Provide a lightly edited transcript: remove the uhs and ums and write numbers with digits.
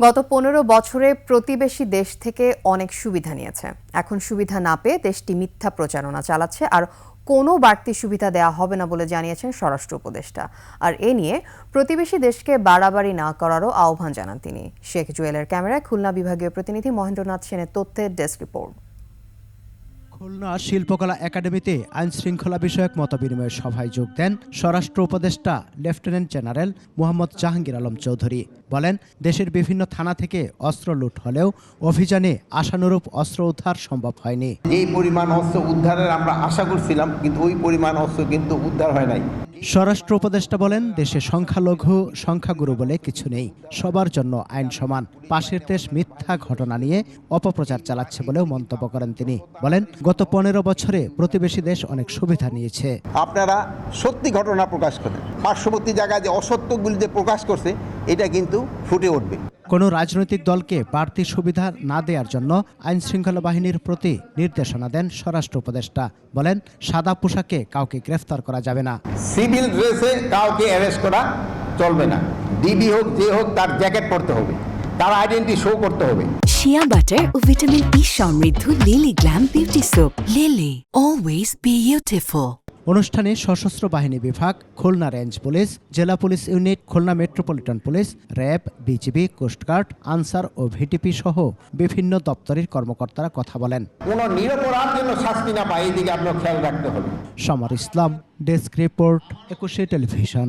গত ১৫ বছরে প্রতিবেশী দেশ থেকে অনেক সুবিধা নিয়েছে। এখন সুবিধা না পেয়ে দেশটি মিথ্যা প্রচারণা চালাচ্ছে আর কোনো বাড়তি সুবিধা দেওয়া হবে না বলে জানিয়েছেন স্বরাষ্ট্র উপদেষ্টা। আর এ নিয়ে প্রতিবেশী দেশকে বাড়াবাড়ি না করারও আহ্বান জানান তিনি। শেখ জুয়েলের ক্যামেরায় খুলনা বিভাগীয় প্রতিনিধি মহেন্দ্রনাথ সেনের তথ্যের ডেস্ক রিপোর্ট। খুলনা শিল্পকলা একাডেমিতে আইনশৃঙ্খলা বিষয়ক মতবিনিময় সভায় যোগ দেন স্বরাষ্ট্র উপদেষ্টা লেফটেন্যান্ট জেনারেল মোহাম্মদ জাহাঙ্গীর আলম চৌধুরী। বলেন, দেশের বিভিন্ন থানা থেকে অস্ত্র লুট হলেও অভিযানে আশানুরূপ অস্ত্র উদ্ধার সম্ভব হয়নি। এই পরিমাণ অস্ত্র উদ্ধারের আমরা আশা করছিলাম, কিন্তু ওই পরিমাণ অস্ত্র কিন্তু উদ্ধার হয় নাই। স্বরাষ্ট্র উপদেষ্টা বলেন, দেশে সংখ্যালঘু সংখ্যাগুরু বলে কিছু নেই, সবার জন্য আইন সমান। পাশের দেশ মিথ্যা ঘটনা নিয়ে অপপ্রচার চালাচ্ছে বলেও মন্তব্য করেন তিনি। বলেন, গত ১৫ বছরে প্রতিবেশী দেশ অনেক সুবিধা নিয়েছে। আপনারা সত্যি ঘটনা প্রকাশ করেন, পার্শ্ববর্তী জায়গায় যে অসত্যগুলি যে প্রকাশ করছে এটা কিন্তু ফুটে উঠবে। কোনো রাজনৈতিক দলকে বাড়তি সুবিধা না দেওয়ার জন্য আইনশৃঙ্খলা বাহিনীর প্রতি নির্দেশনা দেন স্বরাষ্ট্র উপদেষ্টা। বলেন, সাদা পোশাকে কাউকে গ্রেফতার করা যাবে না, সিভিল ড্রেসে কাউকে অ্যারেস্ট করা চলবে না। ডিবি হোক যে হোক, তার জ্যাকেট পরতে হবে, তার আইডেন্টি শো করতে হবে। শিয়া বাটার ও ভিটামিন ই সমৃদ্ধ Lily Glam Beauty soap. Lily, always beautiful. অনুষ্ঠানে সশস্ত্র বাহিনী বিভাগ, খুলনা রেঞ্জ পুলিশ, জেলা police unit, Khulna metropolitan police, RAB, BGB, coastguard, Ansar ও ভিটিপি সহ বিভিন্ন দপ্তরের কর্মকর্তারা কথা বলেন। কোনো নিরপরাধ যেন শাস্তি না পায়, এই দিকে আপনার খেয়াল রাখতে হবে। সমর ইসলাম, ডেস্ক রিপোর্ট, ২১ টেলিভিশন।